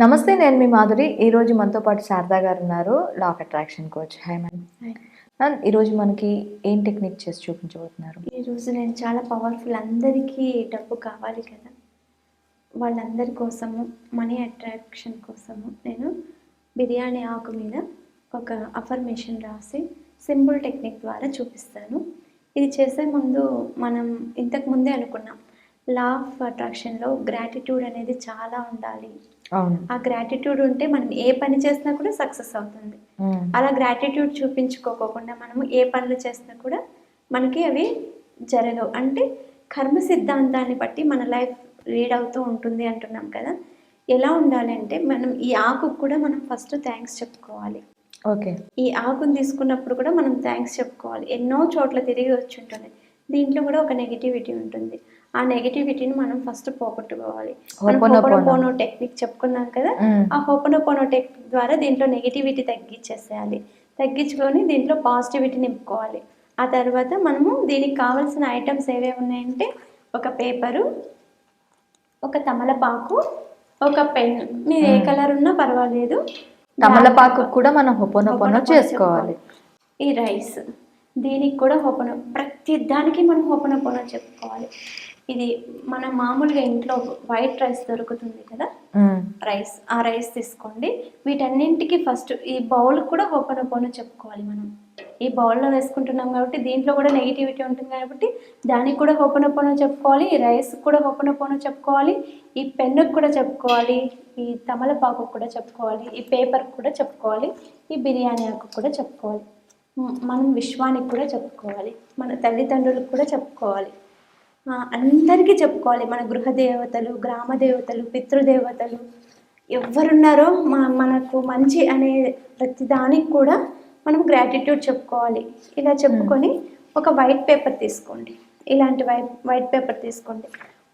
నమస్తే. నేను మీ మాధురి. ఈరోజు మనతో పాటు శారదా గారున్నారు. Law of attraction coach. Hi ma'am. Hi. Ma'am, ఈరోజు మనకి ఏం టెక్నిక్ చేసి చూపించబోతున్నారు? ఈరోజు నేను చాలా పవర్ఫుల్. అందరికీ డబ్బు కావాలి కదా, వాళ్ళందరి కోసము మనీ అట్రాక్షన్ కోసము నేను బిర్యానీ ఆకు మీద ఒక అఫర్మేషన్ రాసి సింపుల్ టెక్నిక్ ద్వారా చూపిస్తాను. ఇది చేసే ముందు మనం ఇంతకు ముందే అనుకున్నాం, లా ఆఫ్ అట్రాక్షన్లో గ్రాటిట్యూడ్ అనేది చాలా ఉండాలి. అవును. ఆ గ్రాటిట్యూడ్ ఉంటే మనం ఏ పని చేసినా కూడా సక్సెస్ అవుతుంది. అలా గ్రాటిట్యూడ్ చూపించుకోకుండా మనము ఏ పనులు చేసినా కూడా మనకి అవి జరగవు. అంటే కర్మ సిద్ధాంతాన్ని బట్టి మన లైఫ్ లీడ్ అవుతూ ఉంటుంది అంటున్నాం కదా. ఎలా ఉండాలి అంటే మనం ఈ ఆకుకు కూడా మనం ఫస్ట్ థ్యాంక్స్ చెప్పుకోవాలి. ఓకే. ఈ ఆకుని తీసుకున్నప్పుడు కూడా మనం థ్యాంక్స్ చెప్పుకోవాలి. ఎన్నో చోట్ల తిరిగి వచ్చి ఉంటుంది, దీంట్లో కూడా ఒక నెగిటివిటీ ఉంటుంది. ఆ నెగిటివిటీని మనం ఫస్ట్ పోగొట్టుకోవాలి. హోపనోపోనో టెక్నిక్ చెప్పుకున్నాం కదా, ఆ హోపనోపోనో టెక్నిక్ ద్వారా దీంట్లో నెగిటివిటీ తగ్గించేసేయాలి. తగ్గించుకొని దీంట్లో పాజిటివిటీ నింపుకోవాలి. ఆ తర్వాత మనము దీనికి కావాల్సిన ఐటమ్స్ ఏవేవి ఉన్నాయంటే ఒక పేపరు, ఒక తమలపాకు, ఒక పెన్. మీరు ఏ కలర్ ఉన్నా పర్వాలేదు. తమలపాకు కూడా మనం హోపనోపోనో చేసుకోవాలి. ఈ రైస్, దీనికి కూడా ప్రతి దానికి మనం హోపనోపోనో చెప్పుకోవాలి. ఇది మన మామూలుగా ఇంట్లో వైట్ రైస్ దొరుకుతుంది కదా, రైస్, ఆ రైస్ తీసుకోండి. వీటన్నింటికి ఫస్ట్ ఈ బౌల్ కూడా హోపనోపోనో చెప్పుకోవాలి. మనం ఈ బౌల్లో వేసుకుంటున్నాం కాబట్టి దీంట్లో కూడా నెగిటివిటీ ఉంటుంది కాబట్టి దానికి కూడా హోపనోపోనో చెప్పుకోవాలి. ఈ రైస్ కూడా హోపనోపోనో చెప్పుకోవాలి. ఈ పెన్నుకు కూడా చెప్పుకోవాలి. ఈ తమలపాకు కూడా చెప్పుకోవాలి. ఈ పేపర్కి కూడా చెప్పుకోవాలి. ఈ బిర్యానీ ఆకు కూడా చెప్పుకోవాలి. మనం విశ్వానికి కూడా చెప్పుకోవాలి. మన తల్లిదండ్రులకు కూడా చెప్పుకోవాలి. అందరికీ చెప్పుకోవాలి. మన గృహదేవతలు, గ్రామ దేవతలు, పితృదేవతలు ఎవరున్నారో మనకు మంచి అనే ప్రతి దానికి కూడా మనం గ్రాటిట్యూడ్ చెప్పుకోవాలి. ఇలా చెప్పుకొని ఒక వైట్ పేపర్ తీసుకోండి. ఇలాంటి వైట్ పేపర్ తీసుకోండి.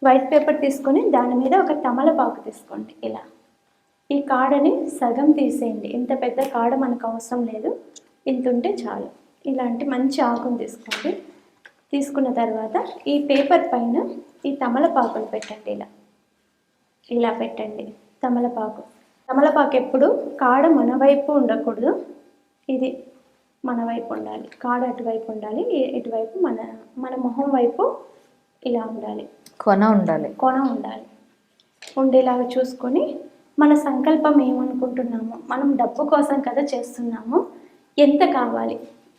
వైట్ పేపర్ తీసుకొని దాని మీద ఒక తమలపాకు తీసుకోండి. ఇలా ఈ కాడని సగం తీసేయండి. ఇంత పెద్ద కాడ మనకు అవసరం లేదు, ఇంత ఉంటే చాలు. ఇలాంటి మంచి ఆకుని తీసుకోండి. తీసుకున్న తర్వాత ఈ పేపర్ పైన ఈ తమలపాకులు పెట్టండి. ఇలా పెట్టండి. తమలపాకు ఎప్పుడు కాడ మన వైపు ఉండకూడదు, ఇది మన వైపు ఉండాలి. కాడ అటువైపు ఉండాలి, ఇటువైపు మన మొహం వైపు ఇలా ఉండాలి. కొన ఉండాలి. ఉండేలాగా చూసుకొని మన సంకల్పం ఏమనుకుంటున్నామో, మనం డబ్బు కోసం కదా చేస్తున్నాము, ఎంత కావాలి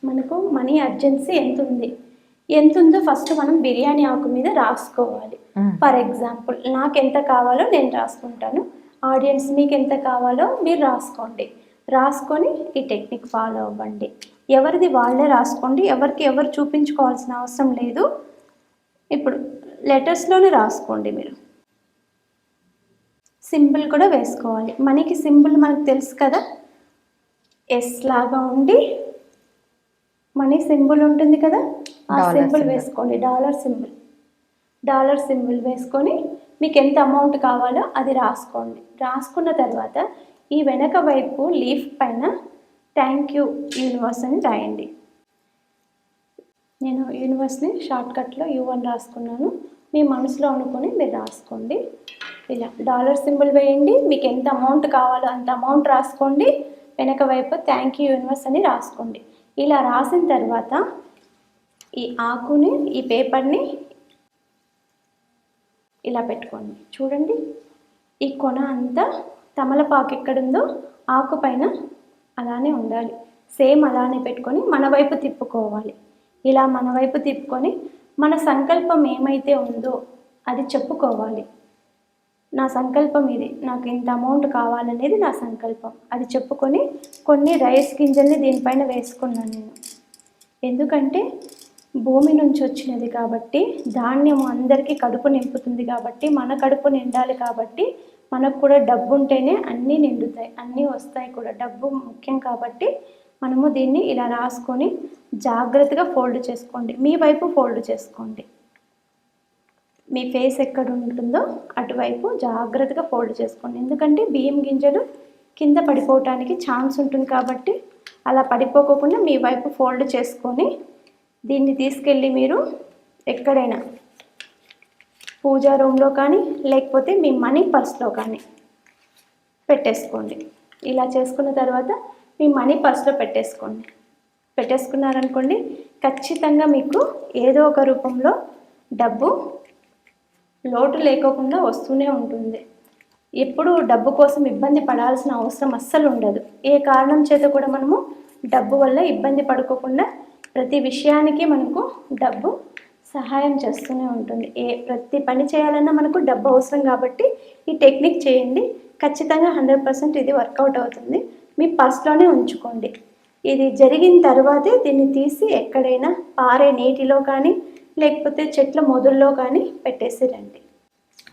మనకు, మనీ అర్జెన్సీ ఎంత ఉందో ఫస్ట్ మనం బిర్యానీ ఆకు మీద రాసుకోవాలి. ఫర్ ఎగ్జాంపుల్, నాకు ఎంత కావాలో నేను రాసుకుంటాను. ఆడియన్స్ మీకు ఎంత కావాలో మీరు రాసుకోండి. రాసుకొని ఈ టెక్నిక్ ఫాలో అవ్వండి. ఎవరిది వాళ్ళే రాసుకోండి. ఎవరు చూపించుకోవాల్సిన అవసరం లేదు. ఇప్పుడు లెటర్స్లోనే రాసుకోండి. మీరు సింబల్ కూడా వేసుకోవాలి. మనకి సింబల్ మనకు తెలుసు కదా, ఎస్ లాగా ఉండి మనీ సింబల్ ఉంటుంది కదా, ఆ సింబల్ వేసుకోండి. డాలర్ సింబల్ వేసుకొని మీకు ఎంత అమౌంట్ కావాలో అది రాసుకోండి. రాసుకున్న తర్వాత ఈ వెనక వైపు లీఫ్ పైన థ్యాంక్ యూ యూనివర్స్ అని రాయండి. నేను యూనివర్స్ని షార్ట్కట్లో U1 రాసుకున్నాను. మీ మనసులో అనుకొని మీరు రాసుకోండి. ఇలా డాలర్ సింబల్ వేయండి. మీకు ఎంత అమౌంట్ కావాలో అంత అమౌంట్ రాసుకోండి. వెనక వైపు థ్యాంక్ యూ యూనివర్స్ అని రాసుకోండి. ఇలా రాసిన తర్వాత ఈ ఆకుని, ఈ పేపర్ని ఇలా పెట్టుకోండి. చూడండి, ఈ కొన అంతా తమలపాకు ఎక్కడుందో ఆకు పైన అలానే ఉండాలి. సేమ్ అలానే పెట్టుకొని మన వైపు తిప్పుకోవాలి. ఇలా మన వైపు తిప్పుకొని మన సంకల్పం ఏమైతే ఉందో అది చెప్పుకోవాలి. నా సంకల్పం ఇది, నాకు ఇంత అమౌంట్ కావాలనేది నా సంకల్పం. అది చెప్పుకొని కొన్ని రైస్ గింజల్ని దీనిపైన వేసుకున్నాను నేను. ఎందుకంటే భూమి నుంచి వచ్చినది కాబట్టి, ధాన్యం అందరికీ కడుపు నింపుతుంది కాబట్టి, మన కడుపు నిండాలి కాబట్టి, మనకు కూడా డబ్బు ఉంటేనే అన్నీ నిండుతాయి, అన్నీ వస్తాయి కూడా. డబ్బు ముఖ్యం కాబట్టి మనము దీన్ని ఇలా రాసుకొని జాగ్రత్తగా ఫోల్డ్ చేసుకోండి. మీ వైపు ఫోల్డ్ చేసుకోండి. మీ ఫేస్ ఎక్కడ ఉంటుందో అటువైపు జాగ్రత్తగా ఫోల్డ్ చేసుకోండి. ఎందుకంటే బియ్యం గింజలు కింద పడిపోవటానికి ఛాన్స్ ఉంటుంది కాబట్టి అలా పడిపోకుండా మీ వైపు ఫోల్డ్ చేసుకొని దీన్ని తీసుకెళ్ళి మీరు ఎక్కడైనా పూజా రూమ్లో కానీ, లేకపోతే మీ మనీ పర్స్లో కానీ పెట్టేసుకోండి. ఇలా చేసుకున్న తర్వాత మీ మనీ పర్స్లో పెట్టేసుకోండి. పెట్టేసుకున్నారనుకోండి, ఖచ్చితంగా మీకు ఏదో ఒక రూపంలో డబ్బు లోటు లేకోకుండా వస్తూనే ఉంటుంది. ఎప్పుడు డబ్బు కోసం ఇబ్బంది పడాల్సిన అవసరం అస్సలు ఉండదు. ఏ కారణం చేత కూడా మనము డబ్బు వల్ల ఇబ్బంది పడుకోకుండా ప్రతి విషయానికి మనకు డబ్బు సహాయం చేస్తూనే ఉంటుంది. ప్రతి పని చేయాలన్నా మనకు డబ్బు అవసరం కాబట్టి ఈ టెక్నిక్ చేయండి. ఖచ్చితంగా 100% ఇది వర్కౌట్ అవుతుంది. మీ పర్స్లోనే ఉంచుకోండి. ఇది జరిగిన తర్వాతే దీన్ని తీసి ఎక్కడైనా పారే నీటిలో కానీ లేకపోతే చెట్ల మొదల్లో కానీ పెట్టేసి రండి.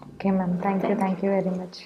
Okay ma'am, thank you very much.